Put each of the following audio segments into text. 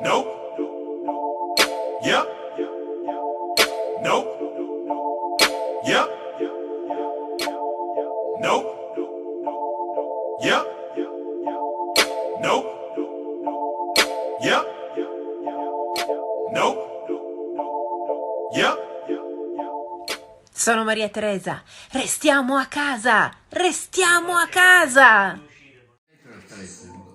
Nope. Yep. Nope. Yep. Nope. Yep. Nope. Yep. Nope. Yep. Sono Maria Teresa. Restiamo a casa! Restiamo a casa!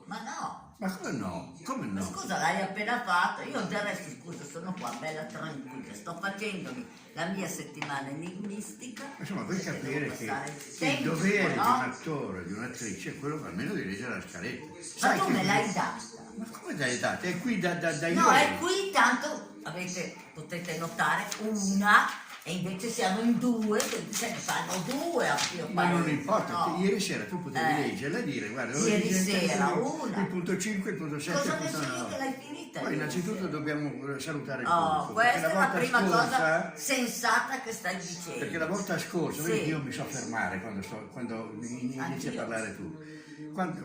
Ma no, Ma come no? Come ma no? scusa, l'hai appena fatto. Io del resto, scusa, sono qua bella tranquilla, sto facendomi la mia settimana enigmistica. Insomma, vuoi capire che il tempo, dovere di un no? attore, di un'attrice, è quello almeno di leggere la scaletta. Ma Sai tu che- me l'hai data? Ma come l'hai data? È qui da No, ieri. è qui, tanto potete notare una e invece siamo in due, quindi se ne fanno due a più Ma non paese, importa, no? che ieri sera tu potevi leggerla e dire, guarda, Ieri oggi c'è sera, il una. punto 5, il punto 7, Cosa il ne punto sai che 9. l'hai finita? Poi ieri innanzitutto sera? dobbiamo salutare il Oh, pubblico. questa perché è la volta prima cosa scorsa- sensata che stai dicendo. Perché la volta scorsa, Sì. vedi che io mi so fermare quando inizi a Anch'io. parlare tu.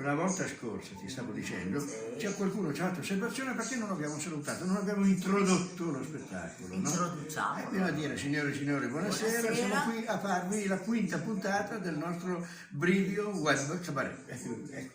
La volta scorsa ti stavo dicendo, c'è qualcuno che ci ha fatto osservazione perché non abbiamo salutato, non abbiamo introdotto lo spettacolo. No? Introduciamo. Bisogna dire, signore e signori, buonasera, Buonasera. siamo qui a farvi la quinta puntata del nostro Brivio Web Cabaret.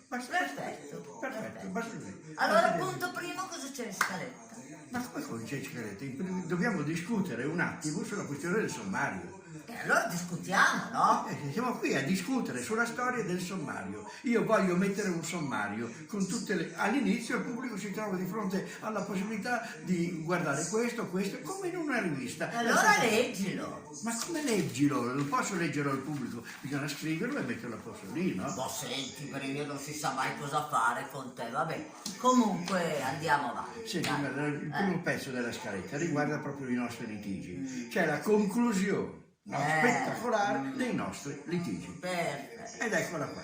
Basta, Perfetto, perfetto, basta così. Allora, Basta dire. punto primo, cosa c'è in scaletta? Ma come c'è scaletta? Dobbiamo discutere un attimo sulla questione del sommario. E allora discutiamo, no? Siamo qui a discutere sulla storia del sommario. Io voglio mettere un sommario con tutte le... All'inizio il pubblico si trova di fronte alla possibilità di guardare questo, come in una rivista. E allora leggilo. Ma come leggilo? Non posso leggerlo al pubblico, bisogna scriverlo e metterlo a posto lì, no? Ma senti, perché io non si sa mai cosa fare con te, vabbè. Comunque andiamo avanti. Senti, dai. guarda, il primo pezzo della scaletta riguarda proprio i nostri litigi. C'è la conclusione spettacolare dei nostri litigi. Perfetto. Ed eccola qua.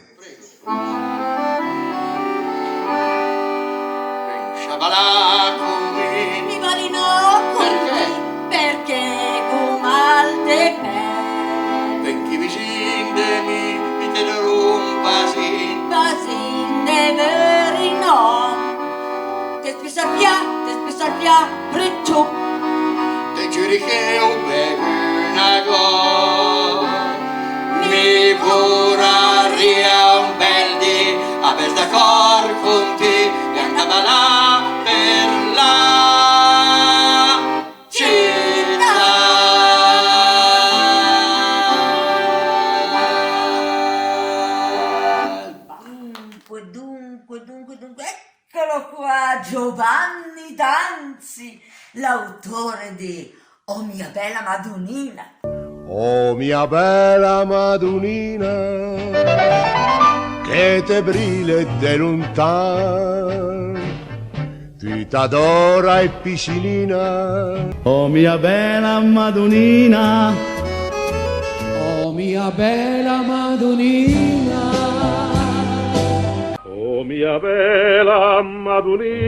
Sciabalà con me. Mi valino Perché? Perché un mal de pe. Perché vicino di me mi te ne rompasi. Basin de verino. Te spesa via, precciò. Te giuri che un una cosa. Mi vorrà un bel di a per d'accordo con te e andava là per la città. Dunque, eccolo qua, Giovanni Danzi, l'autore di Oh mia bella Madonnina. Oh mia bella Madonnina, che te brille de lontan, ti t'adora e piscinina. Oh mia bella Madonnina, oh mia bella Madonnina, Oh mia bella Madonnina,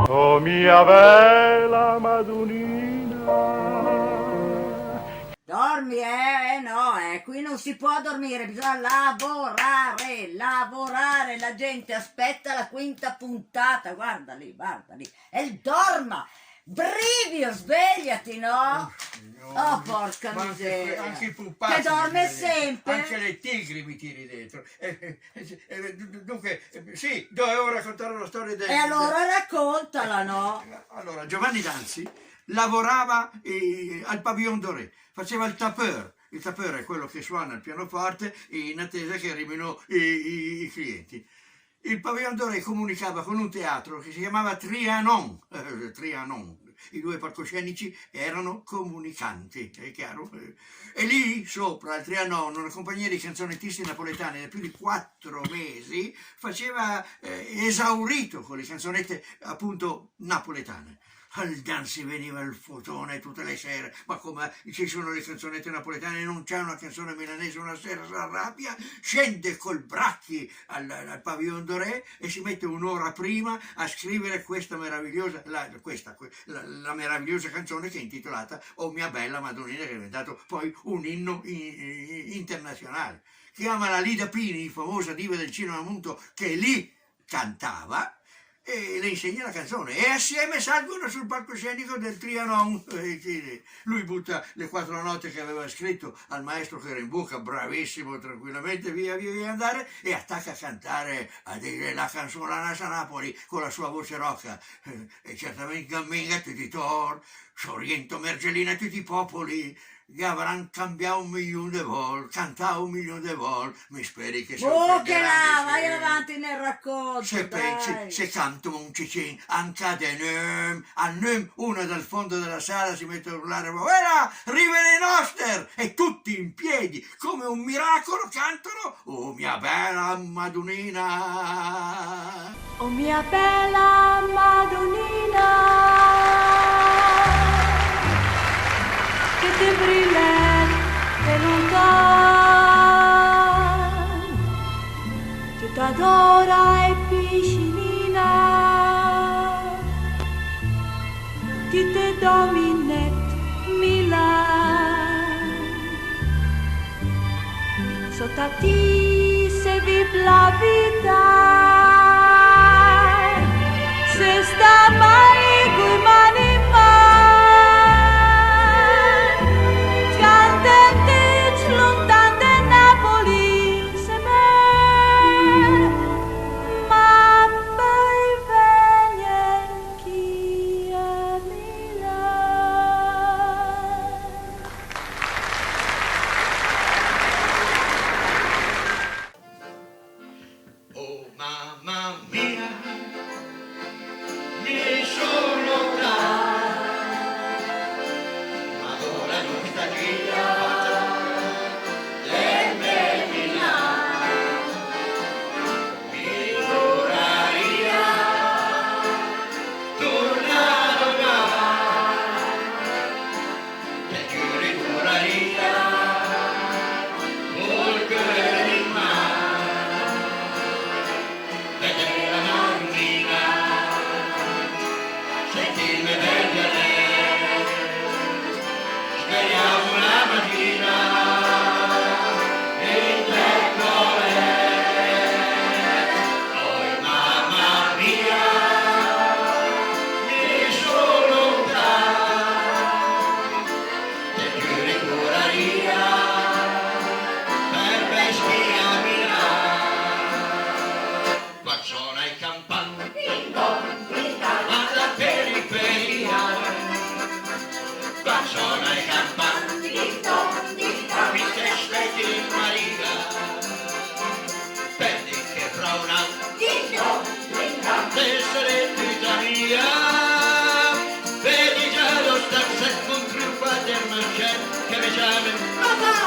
oh mia bella Madonnina. Dormi, no, qui non si può dormire, bisogna lavorare, la gente aspetta la quinta puntata, guarda lì, e dorma, Brivio, svegliati, no? Oh, porca miseria, Anche i pupazzi che dorme mi tiri dentro. sempre. Anche le tigri mi tiri dentro. Dunque, sì, dovevo raccontare la storia del... E allora raccontala, no? Allora, Giovanni Danzi lavorava al Pavillon Doré, faceva il tapeur. Il tapeur è quello che suona il pianoforte in attesa che arrivino i clienti. Il Pavillon Doré comunicava con un teatro che si chiamava Trianon. I due palcoscenici erano comunicanti, è chiaro? E lì sopra al Trianon una compagnia di canzonettisti napoletani da più di 4 mesi faceva esaurito con le canzonette appunto napoletane. Al Danzi veniva il fotone tutte le sere, ma come ci sono le canzonette napoletane, non c'è una canzone milanese, una sera si arrabbia, scende col bracchi al Pavillon Doré e si mette un'ora prima a scrivere questa meravigliosa, la meravigliosa canzone che è intitolata Oh mia bella Madonnina, che è diventato poi un inno internazionale. Chiama la Lida Pini, famosa diva del cinema muto, che lì cantava. E le insegna la canzone e assieme salgono sul palcoscenico del Trianon. Lui butta le 4 note che aveva scritto al maestro che era in bocca, bravissimo, tranquillamente, via andare, e attacca a cantare, a dire la canzone a Nasa Napoli con la sua voce rocca. E certamente gamminga tutti i tor, Sorrento, Mergellina, tutti i popoli, che avranno cambiato 1.000.000 de volte, cantato 1.000.000 de volte, mi speri che Che là, vai se avanti nel racconto, pensi, dai. se canto un cicin, anche a num, uno dal fondo della sala si mette a urlare, ora, rivele noster, e tutti in piedi, come un miracolo, cantano, oh mia bella Madonnina. Oh mia bella Madonnina, che ti brilla e lontano, ti t'adora e piscinina, ti te dominet Milan, sotto a ti se vive la vita, se sta mai coi mani in mano, cantante lontano da Napoli, se me, ma poi viene chi a Milano. Oh mamma mia, mi sono ma ora nostalgia del Medina, mi doraria tornare là, te giuro doraria col cuore in mano, vedere la Madonnina, sentirmi meglio lei, speriamo una mattina in tempo lei. Oh mamma mia, mi sono lontano, te giuro doraria per vestirmi a Milano. Qua suona il campano, alla periferia, qua suona il campano, mi che aspetti Maria, perdi che fra un anno, essere tutta mia, vedi già lo stanzet con truffa del macello che mi chiama papà,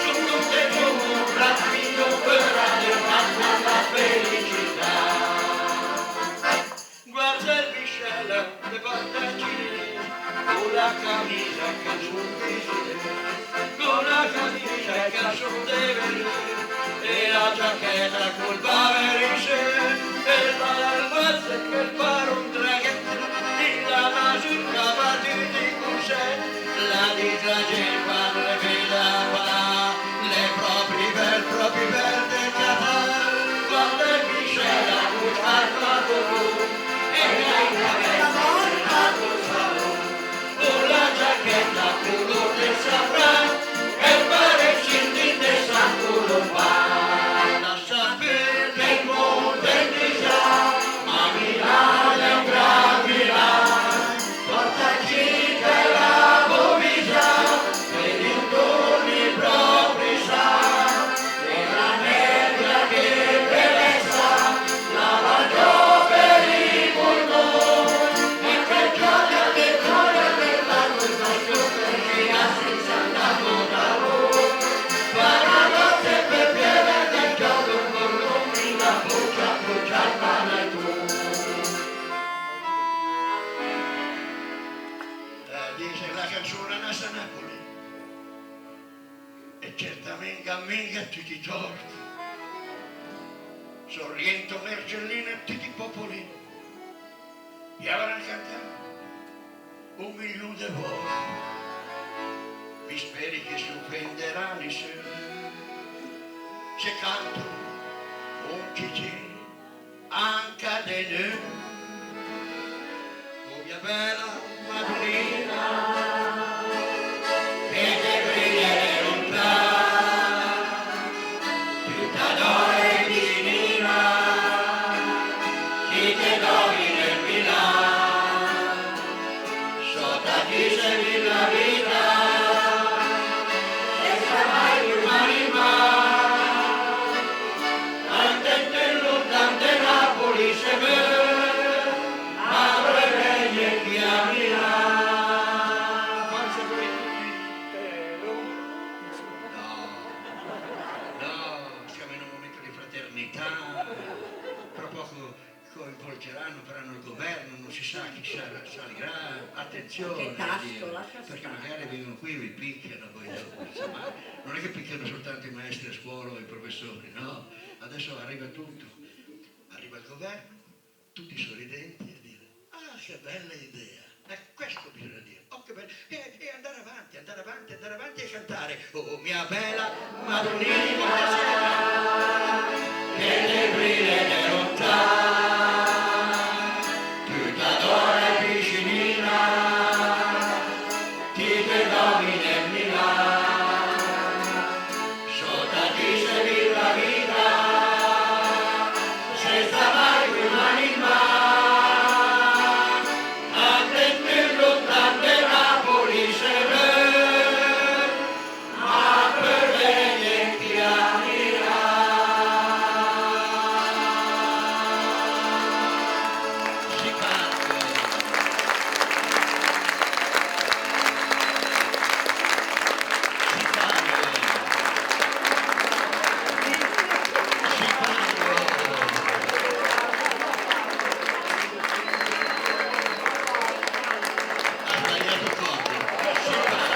sono te come un rapido per arrivare alla felicità. Guarda il miscela che porta a Cile, con la camicia che sul viso, con la camicia che sul deve, e la giacchetta col paverisce, e l'albazzo che fa un traghetto, e la magica partita di cusce, la distragen quando le veda qua, le proprie verde capà, guarda il miscela con farma e lei la volta col salone, con la giacchetta color del safran e parecchi di San Colombano. Lascia perdere il mondo in disagio, ma Milano è un gran Milano, portaci per la Bovisa, e dintorni propri sa, e la nebbia che bellezza, la mangiò per i polmoni, e che gioia del lago, il nostro perché senza andato da voi, buonanotte per piede del gioco, con l'ombre la boccia il pane tu. Dice la canzone nata a Napoli, e certamente amica tutti i torti, Sorrento, Mergellina e tutti i popoli, e avranno cantato 1.000.000 di volte, mi speri che si offenderanno se canto un cicin, anche des nœuds. Oh mia bella Madonnina, che te brillere lontano, tutta d'oro e vicina, chi te domina il Milano, sotto chi segui la vita, senza mai più l'anima, tante tello, tante Napoli se vede, ma vorrei che a Milano. Forse voi no, siamo in un momento di fraternità, tra poco coinvolgeranno, faranno il governo, non si sa chi salirà, attenzione, Che tasto, lascia perché stare. magari vengono qui e vi picchiano poi dopo, insomma, non è che picchiano soltanto i maestri a scuola o i professori, no, adesso arriva tutto, arriva il governo, tutti sorridenti e dire, ah che bella idea, questo bisogna dire, oh che bello, e andare avanti, andare avanti, andare avanti e cantare, oh mia bella Madonnina, che le brille lontano, tutta d'oro e vicinina, ti te domina il Milano, sotto ti segui la vita, senza mai più l'anima, tante Pirlo, tante Napoli se vede, ma per bene chi amirà. Si canta. Si canta. Si canta. Ha sbagliato corpo. Si canta.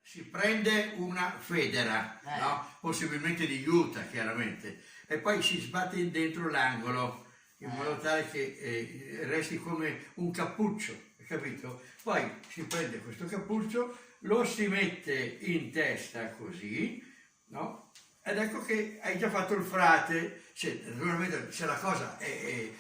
Si prende una federa, no? Possibilmente di juta, chiaramente, e poi si sbatte dentro l'angolo in modo tale che resti come un cappuccio, capito? Poi si prende questo cappuccio, lo si mette in testa così, no? Ed ecco che hai già fatto il frate. Naturalmente se la cosa è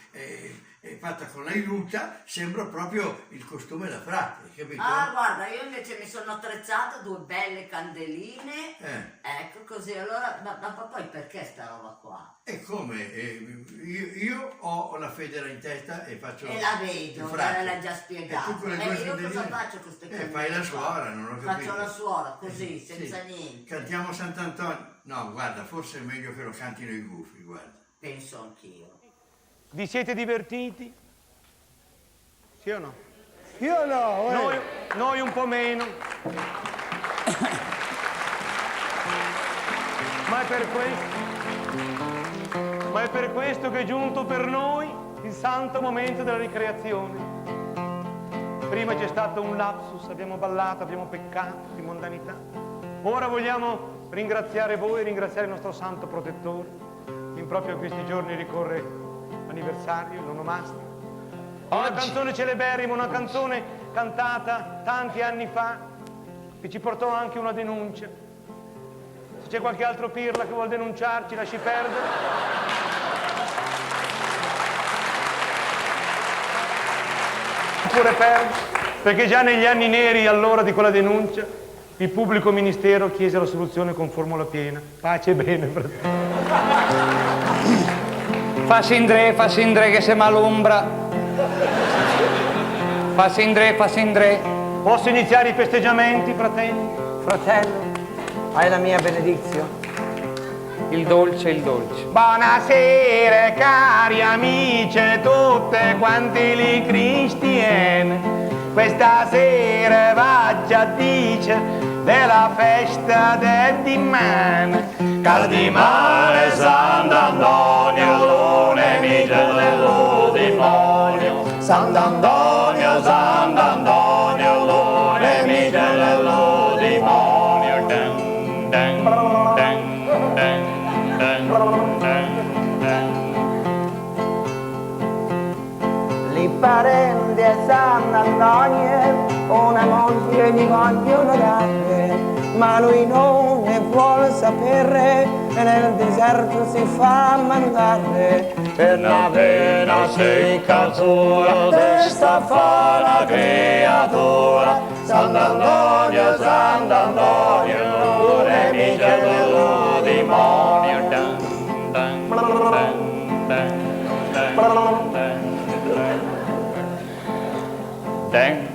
fatta con la juta, sembra proprio il costume da frate, capito? Ah, guarda, io invece mi sono attrezzata due belle candeline, ecco così, allora, ma poi perché sta roba qua? E come? Io ho la federa in testa e faccio E la il vedo, frate. me l'ha già spiegato. E tu con le due Io candeline- cosa faccio con queste candeline? fai la qua? suora, non ho capito. Faccio la suora, così, senza Sì. niente. Cantiamo Sant'Antonio. No, guarda, forse è meglio che lo cantino i gufi, guarda. Penso anch'io. Vi siete divertiti? Sì o no? Io no, Noi un po' meno. Ma è per questo che è giunto per noi il santo momento della ricreazione. Prima c'è stato un lapsus, abbiamo ballato, abbiamo peccato di mondanità. Ora vogliamo ringraziare voi, ringraziare il nostro santo protettore. In proprio questi giorni ricorre l'anniversario, l'onomastico. Una canzone celeberrima, una canzone cantata tanti anni fa, che ci portò anche una denuncia. Se c'è qualche altro pirla che vuol denunciarci, lasci perdere. Pure perdere, perché già negli anni neri allora di quella denuncia il pubblico ministero chiese la soluzione con formula piena. Pace e bene, fratello. Fa sindre che se m'alumbra. Fa sindre. Posso iniziare i festeggiamenti, fratelli? Fratello, hai la mia benedizione. Il dolce. Buonasera cari amici tutte quanti li cristiani. Questa sera vaggi a dire della festa del dimane. Cal dimane Sant'Antonio, nemico dello demonio. Sant'Antonio, nemico dello demonio. Dun, dun, dun, dun, dun, dun, dun. Li parenti a Sant'Antonio una moglie gli vogliono dare, ma lui non ne sapere e nel deserto si fa mandare per la vena seccatura testa fa la creatura Sant'Antonio, Sant'Antonio, nemico dello demonio dun, dun, dun, dun, dun, dun.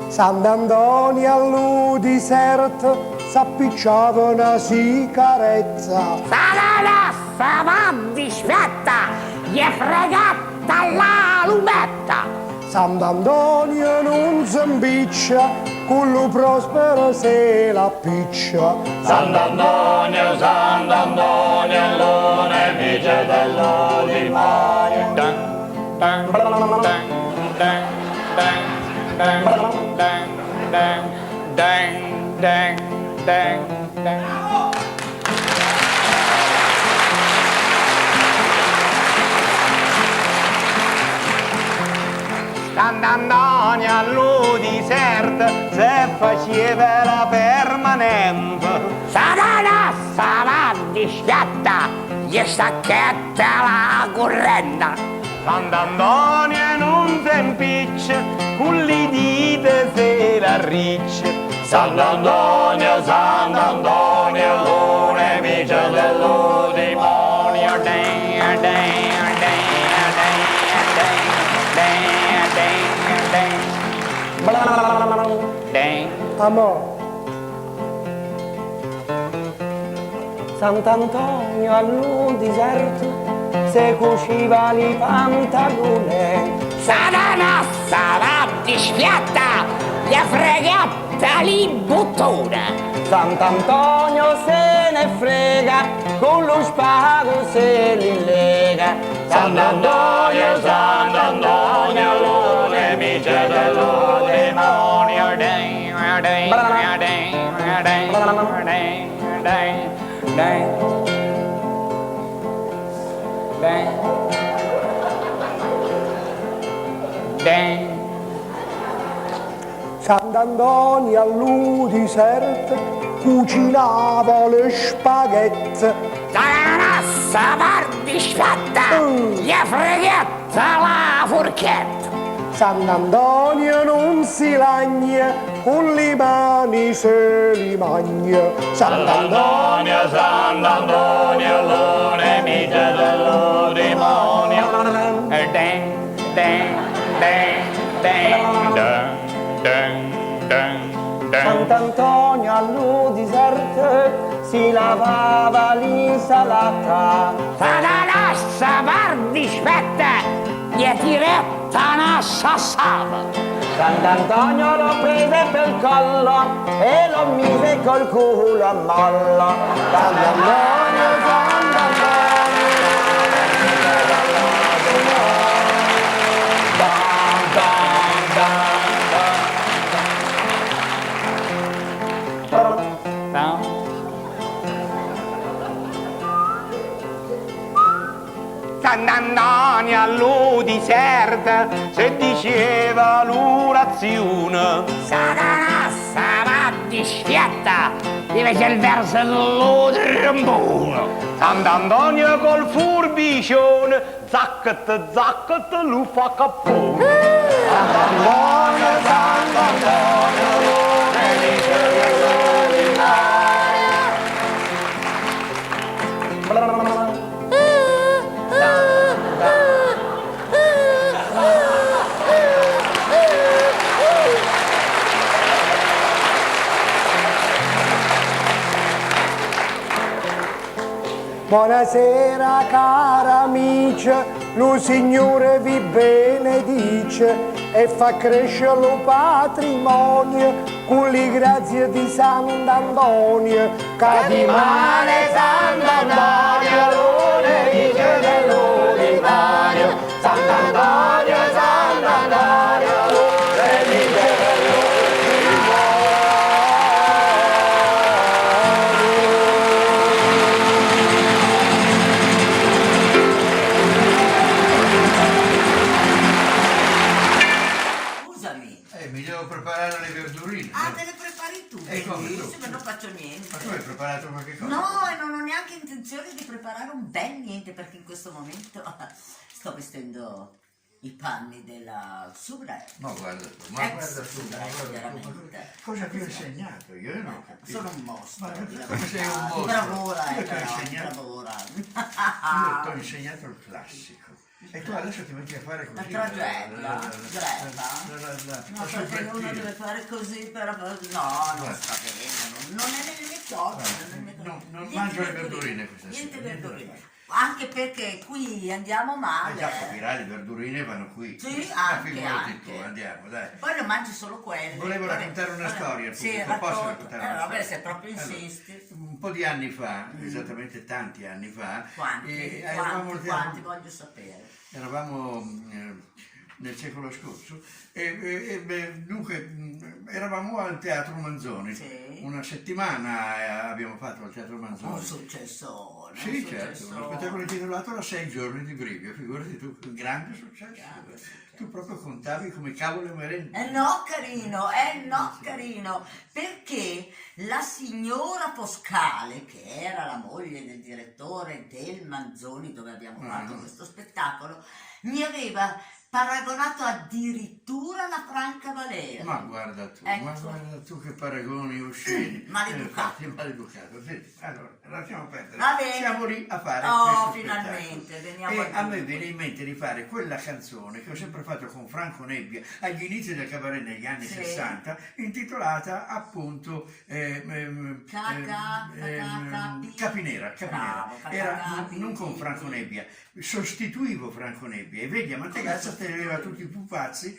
Sant'Antonio all'Udiserto s'appicciava una sigaretta. Saranassa va disfatta, gli è fregata la lumetta. Sant'Antonio non s'impiccia, quello prospero se la piccia. Sant'Antonio, Sant'Antonio, lo nemico dello demonio. Dun, dun, dun, dun, dun, dun, dun, dun, dun, dun, dun. Sant'Antonio all'Udiserto se faceva la permanente. Saranassa va disfatta, gli stacchetta la corrente. Sant'Antonio non si impiccia, con le dita se la riccia. Sant'Antonio, Sant'Antonio, lo nemico dello demonio. Dun, dun, dun, dun, dun. Amore. Sant'Antonio all'Udiserto se cuciva li pantalone. Saranassa va disfatta, gli è fregata li buttone. Sant'Antonio se ne frega, con lo spago se li lega. Sant'Antonio, Sant'Antonio, lo nemico dello demonio. Sant'Antonio all'Udiserto cucinava le spaghetti. Saranassa va disfatta, gli è fregata la forchetta. Sant'Antonio non si lagna, con le mani se li magna. Sant'Antonio, Sant'Antonio, lo nemico dello demonio. Sant'Antonio all'Udiserto si lavava l'insalata. Saranassa va disfatta, gli è tiretta una sassata. Sant'Antonio lo prese per collo e lo mise col culo a mollo. Sant'Antonio, Sant'Antonio, Sant'Antonio all'Udiserto se diceva l'orazione. Saranassa va disfatta, gli fece il verso dello trombone. Sant'Antonio col furbicione, zaccat, zaccat, lo fa cappone. Sant'Antonio, Sant'Antonio, lo nemico dello demonio. Buonasera cara amici, lo Signore vi benedice e fa crescere lo patrimonio con le grazie di Sant'Antonio. Cadimane Sant'Antonio, lo nemico dello demonio. Sant'Antonio, Sant'Antonio, lo nemico dello Scusami. Mi devo preparare le verdurine. Ah, te le prepari tu? Come Benissimo, tu? non faccio niente. Ma tu hai preparato qualche cosa? No, e non ho neanche intenzione di preparare un bel niente, perché in questo momento sto vestendo i panni della Subrek. Ma guarda tu, ma guarda tu, veramente. cosa ti ho insegnato? Io no. Sono un mostro. Ma di come sei un mostro? bravura, Io ti ho però, insegnato, bravura. io ti ho insegnato il classico. E tu adesso ti metti a fare La così. tragedia, greta. No, perché uno deve fare così, però no, non sta bene, non è nelle mie cose. Non mangio le verdurine questa sera. Niente verdurine. Anche perché qui andiamo male. Già capirai, le verdurine vanno qui. Sì, Ma anche, figurati anche. tu, andiamo, dai. Poi non mangi solo quelle. Volevo raccontare una storia al Sì, pubblico, posso racconta. raccontare una Vabbè, storia? se proprio Allora, insisti. un po' di anni fa, esattamente tanti anni fa, Quanti? Quanti voglio sapere. Eravamo nel secolo scorso e dunque eravamo al Teatro Manzoni. Sì. Una settimana abbiamo fatto al Teatro Manzoni. Un successone. Sì, certo, uno spettacolo intitolato La 6 giorni di Brivio, figurati tu, un grande successo. Tu proprio contavi come cavolo merende. No carino, perché la signora Foscale, che era la moglie del direttore del Manzoni, dove abbiamo fatto questo spettacolo, mi aveva paragonato addirittura alla Franca Valera. Ma guarda tu, che paragoni osceni. Maleducato. Maleducato. Senti, allora, lasciamo perdere. Va bene. Siamo lì a fare questo finalmente, spettacolo. veniamo E a me viene in mente di fare quella canzone che ho sempre fatto con Franco Nebbia agli inizi del cabaret negli anni 60, intitolata appunto Capinera. Bravo, Era non con Franco Nebbia, sostituivo Franco Nebbia e vedi a Mantegazza teneva tutti i pupazzi.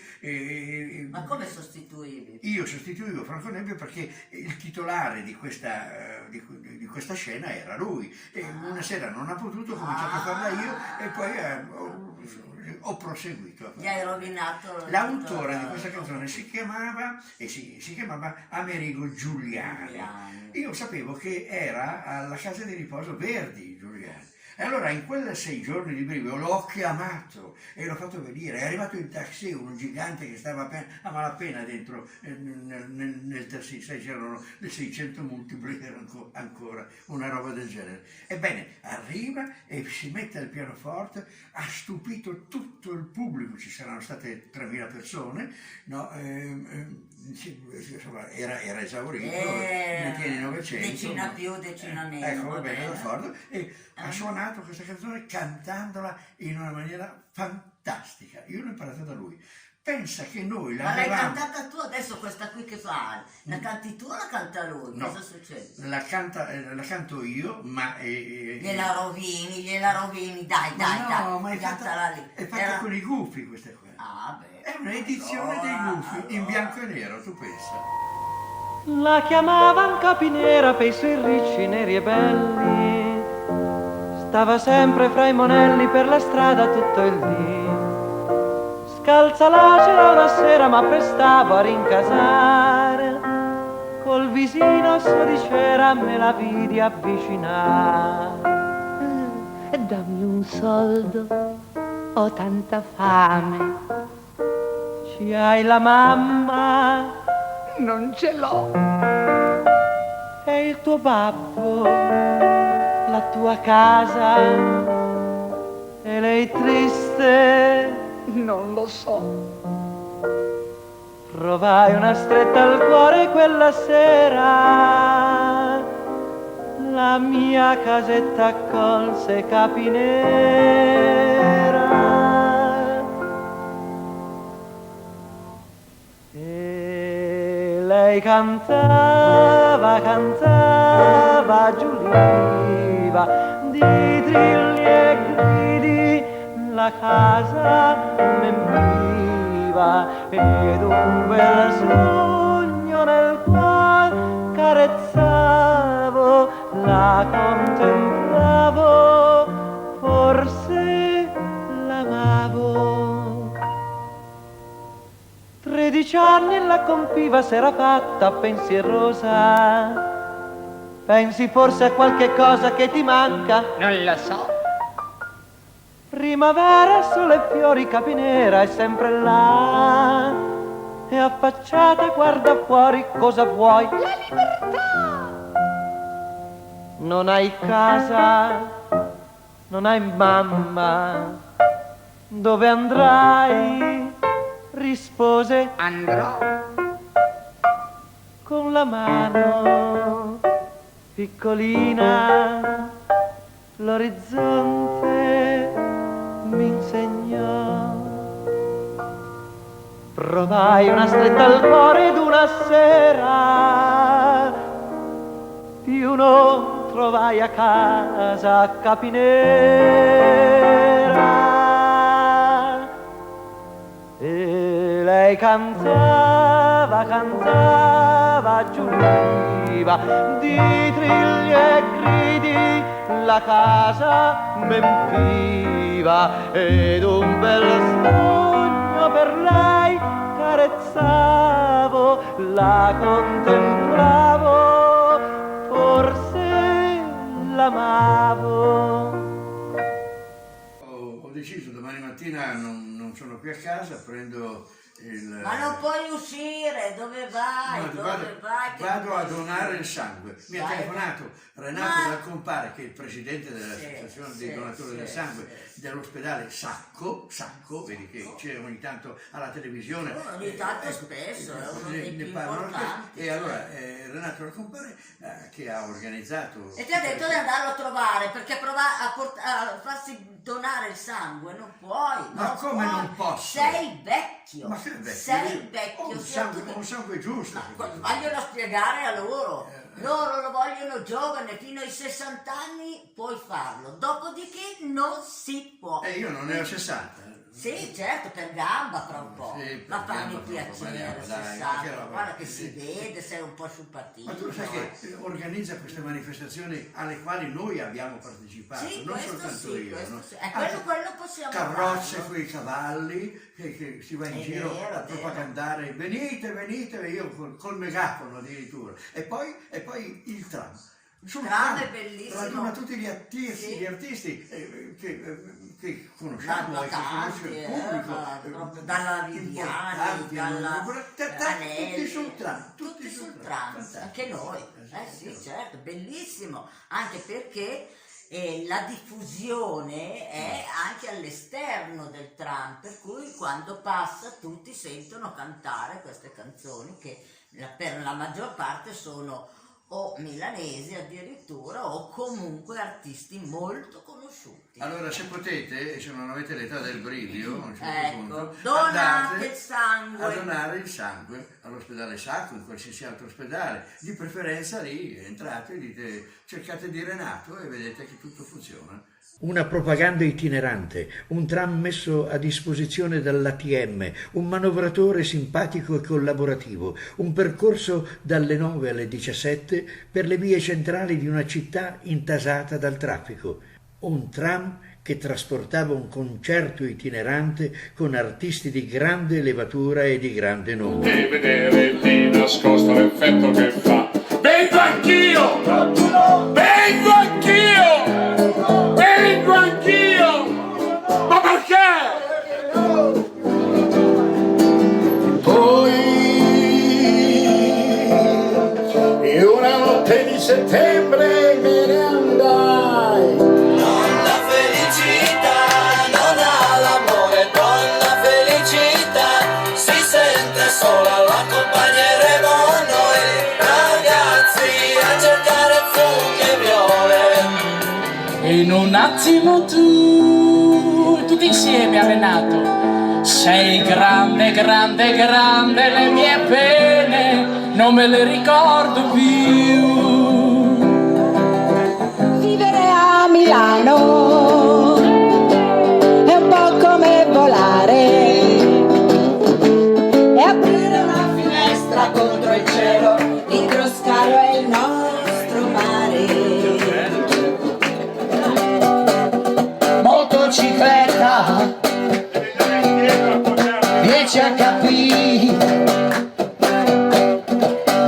Ma come sostituivi? Io sostituivo Franco Nebbia perché il titolare di questa scena era lui e una sera non ha potuto, ho cominciato a farla io e poi ho proseguito. Gli hai rovinato L'autore di questa canzone si chiamava Amerigo Giuliani. Io sapevo che era alla casa di riposo Verdi Giuliani. E allora in quelle 6 giorni di Brivio l'ho chiamato e l'ho fatto venire. È arrivato in taxi un gigante che stava a malapena dentro nel taxi, sai, c'erano le 600 multipli, era ancora una roba del genere. Ebbene, arriva e si mette al pianoforte, ha stupito tutto il pubblico, ci saranno state 3.000 persone, no? Insomma, era esaurito, ne tiene 900. Decina più, decina meno. Ecco, va bene, d'accordo. E ha suonato questa canzone cantandola in una maniera fantastica. Io l'ho imparata da lui. Pensa che noi Ma l'hai l'avevamo... cantata tu adesso questa qui che fa? La canti tu o la canta lui? No, cosa succede? la canto io, ma... Gliela rovini, dai, no, ma è cantala lì. fatta con i gufi questa qua. Ah, beh. È un'edizione dei gufi, in bianco e nero, tu pensa. La chiamavan Capinera per i suoi ricci neri e belli. Stava sempre fra i monelli per la strada tutto il dì. Scalza l'asera una sera ma prestavo a rincasare. Col visino su di cera me la vidi avvicinare. Dammi un soldo, ho tanta fame. Ci hai la mamma? Non ce l'ho. E il tuo babbo? La tua casa? E lei triste? Non lo so. Provai una stretta al cuore quella sera. La mia casetta accolse Capinera. E lei cantava, giuliva di trilli e gridi, la casa m'empiva ed un bel sogno nel qual carezzavo, la contemplavo, forse l'amavo. 13 anni la compiva, s'era fatta pensierosa. Pensi forse a qualche cosa che ti manca? Non lo so. Primavera, sole e fiori, Capinera è sempre là. E affacciata guarda fuori, cosa vuoi? La libertà! non hai casa, non hai mamma, dove andrai? Rispose: andrò con la mano piccolina l'orizzonte mi insegnò. Provai una stretta al cuore ed una sera più non trovai a casa Capinera. E lei cantava, cantava, giuriva di trilli e gridi, la casa m'empiva ed un bel sogno per lei carezzavo, la contemplavo, forse l'amavo. Ho deciso, domani mattina non sono qui a casa, prendo il... Ma non puoi uscire, dove vai? No, Dove vai? vado a donare il sangue. Mi ha Vai. telefonato Renato Dal Compare, che è il presidente dell'associazione dei donatori del sangue dell'ospedale Sacco, vedi che c'è ogni tanto alla televisione. Ogni tanto spesso, è uno dei più importanti. E allora Renato Dal Compare che ha organizzato... E ti ha detto di andarlo a trovare, perché provare a farsi donare il sangue non puoi. Ma come non posso? Sei vecchio. Ma sei vecchio? Sei vecchio. Ho un sangue giusto. Vogliono spiegare a loro. Loro lo vogliono giovane, fino ai 60 anni puoi farlo, dopodiché non si può. E io non ne ho 60. Sì, certo, per gamba fra un po', Sì, ma per fammi gamba fra un po', piacere, dai, 60, che roba. guarda che si vede, sei un po' sul patino. Ma tu sai che organizza queste manifestazioni alle quali noi abbiamo partecipato, Sì, non questo soltanto sì, io. questo No? sì. Quello possiamo Carrozze farlo. con i cavalli, che si va in È giro vero, a è vero. propagandare, venite, io col megafono addirittura. E poi il tram. Sul Tram è bellissimo. raduna tutti gli artisti, che conosciamo, che conosce il pubblico, dalla Viviani, dalla Anelli, tutti sul tram, tutti sul tram, anche noi, sì, certo, bellissimo, anche perché la diffusione è anche all'esterno del tram, per cui quando passa tutti sentono cantare queste canzoni che per la maggior parte sono o milanesi addirittura o comunque artisti molto conosciuti. Allora, se potete, e se non avete l'età del brivido, a un certo Ecco, punto, donate andate il sangue. a donare il sangue all'ospedale Sacco, in qualsiasi altro ospedale. Di preferenza lì entrate e dite, cercate di Renato e vedete che tutto funziona. Una propaganda itinerante, un tram messo a disposizione dall'ATM, un manovratore simpatico e collaborativo, un percorso dalle 9 alle 17 per le vie centrali di una città intasata dal traffico, un tram che trasportava un concerto itinerante con artisti di grande levatura e di grande nome. E vedere lì nascosto l'effetto che fa. Vengo anch'io! Vengo anch'io! Vengo anch'io! Ma perché? Poi in una notte di settembre me ne andai. Non la felicità, non ha l'amore, con la felicità si sente sola, l'accompagneremo noi ragazzi a cercare funghi e viole. In un attimo tu, tutti insieme a Renato, sei grande, grande, grande, le mie pene non me le ricordo più. Vivere a Milano è un po' come volare e aprire una finestra contro il cielo, l'idroscalo è il nostro mare. Motocicletta 10 HP,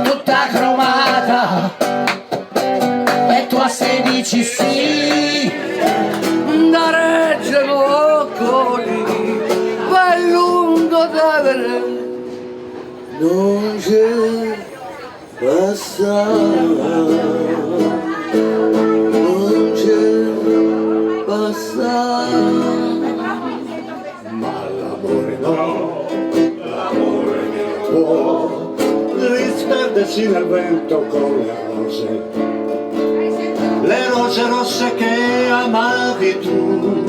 tutta cromata, e tu a 16 sì. Da Reggio Boccoli, vai lungo da vedere, non c'è passare. baci nel vento con le rose rosse che amavi tu.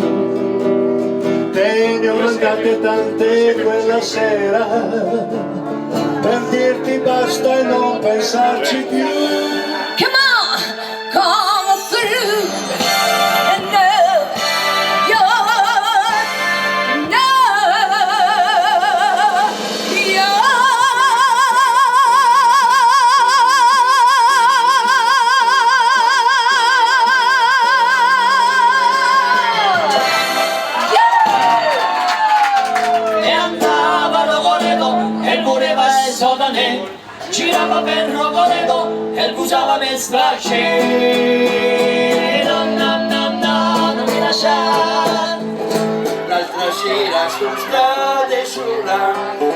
Te ne ho mandate tante quella sera per dirti basta e non pensarci più. Come on, come through and know you're E andava Rogoredo e voleva il sodanè, girava per Rogoredo e usava per stracce. No, no, no, no, non mi lasciare. L'altra sera su strade sola,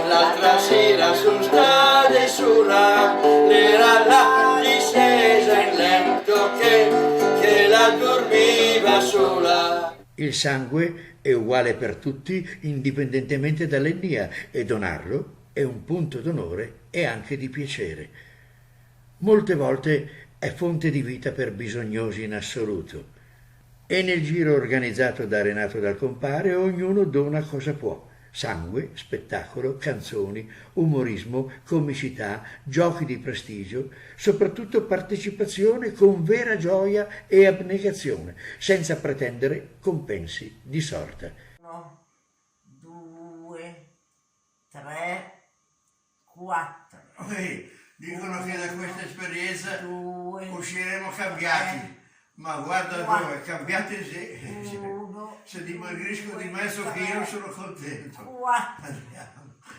l'altra sera su strade sola, era la discesa in letto che la dormiva sola. Il sangue è uguale per tutti indipendentemente dall'etnia e donarlo è un punto d'onore e anche di piacere. Molte volte è fonte di vita per bisognosi in assoluto. E nel giro organizzato da Renato Dal Compare ognuno dona cosa può. Sangue, spettacolo, canzoni, umorismo, comicità, giochi di prestigio, soprattutto partecipazione con vera gioia e abnegazione, senza pretendere compensi di sorta. 1, 2, 3, 4. Dicono che da questa esperienza usciremo cambiati. Ma guarda dove, cambiati se dimagrisco di mezzo chilo sono contento. 4.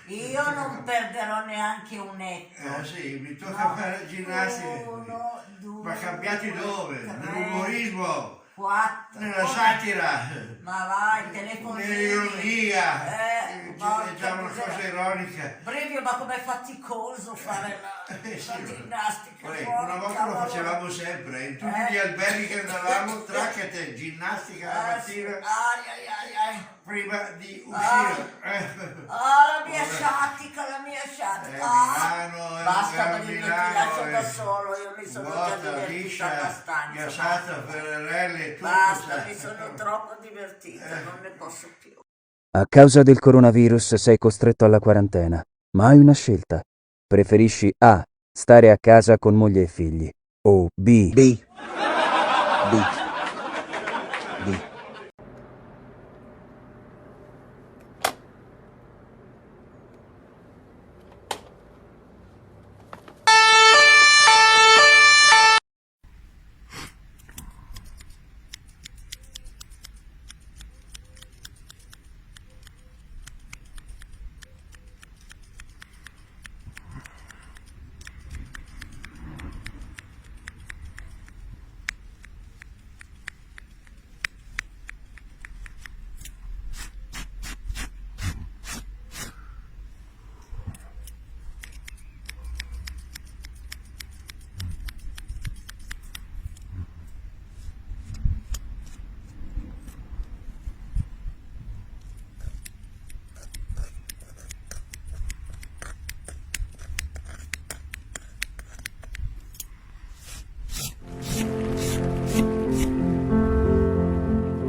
Io non perderò neanche un etto. Sì, mi tocca fare ginnastica. 1, 2, ma cambiati dove? 3, Nell'umorismo, 4. nella satira, Ma vai, telefonini. nell'ironia. È già una cosa ironica. Brivio, ma com'è faticoso fare la ginnastica. Una volta lo facevamo sempre, in tutti gli alberghi che andavamo, traccate, ginnastica la mattina, prima di uscire. La mia sciatica. Basta, ti lascio da solo, io mi sono già divertita abbastanza. Ghiacciata, ferrelle e tutto. Basta, mi sono troppo divertita, non ne posso più. A causa del coronavirus sei costretto alla quarantena, ma hai una scelta. Preferisci A. Stare a casa con moglie e figli o B. B.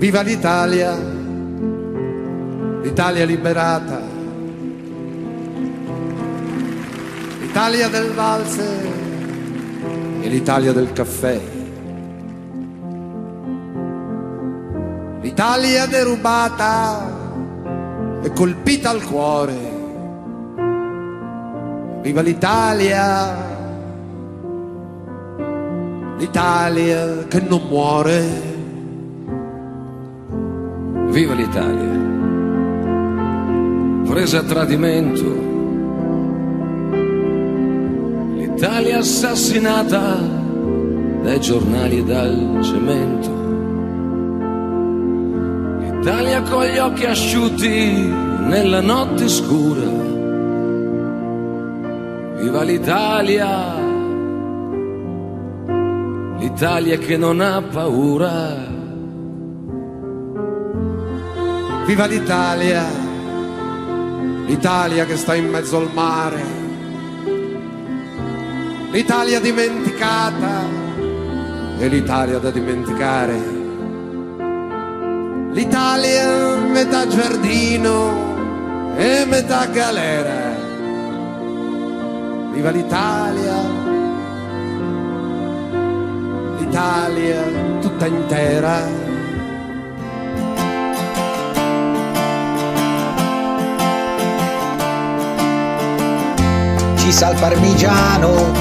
Viva l'Italia, l'Italia liberata, l'Italia del valzer e l'Italia del caffè, l'Italia derubata e colpita al cuore. Viva l'Italia, l'Italia che non muore. Viva l'Italia, presa a tradimento, l'Italia assassinata dai giornali e dal cemento, l'Italia con gli occhi asciutti nella notte scura. Viva l'Italia, l'Italia che non ha paura. Viva l'Italia, l'Italia che sta in mezzo al mare, l'Italia dimenticata e l'Italia da dimenticare. L'Italia metà giardino e metà galera. Viva l'Italia, l'Italia tutta intera. Ci sa il parmigiano,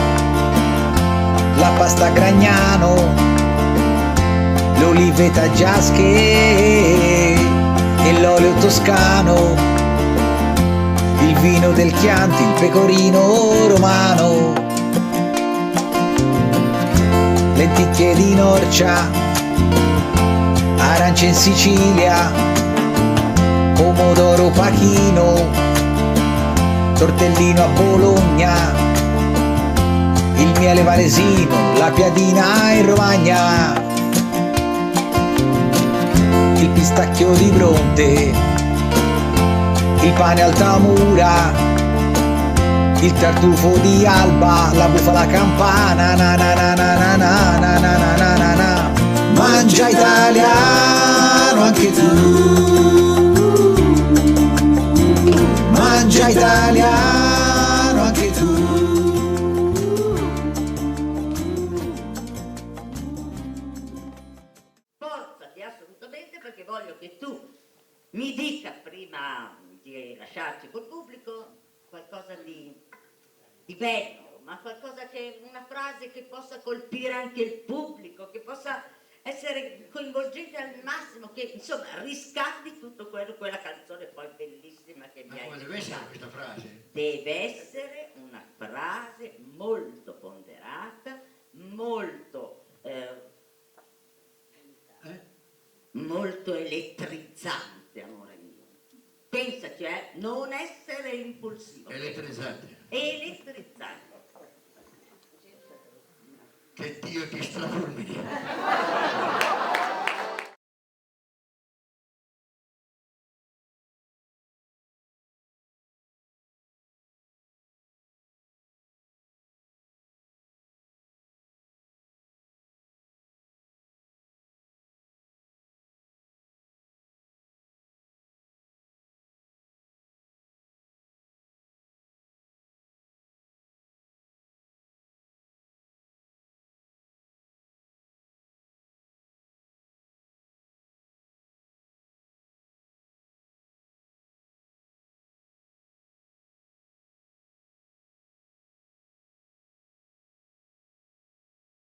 la pasta a Gragnano, le olive taggiasche e l'olio toscano, il vino del Chianti, il pecorino romano, lenticchie di Norcia, arance in Sicilia, pomodoro pachino, tortellino a Bologna, il miele valesino, la piadina in Romagna, il pistacchio di Bronte, il pane Altamura, il tartufo di Alba, la bufala campana, na na na na na na na na na na na na. Mangia italiano anche tu. Mangia italiano anche tu. Forzati assolutamente, perché voglio che tu mi dica, prima di lasciarci col pubblico, qualcosa di bello, ma qualcosa che, una frase che possa colpire anche il pubblico, che possa essere coinvolgente al massimo, che insomma riscatti tutto quello, quella canzone poi bellissima che mi hai come deve essere questa frase? Deve essere una frase molto ponderata, molto molto elettrizzante, amore mio. Pensaci, non essere impulsivo. Elettrizzante. Elettrizzante. Che Dio ti strafulmini.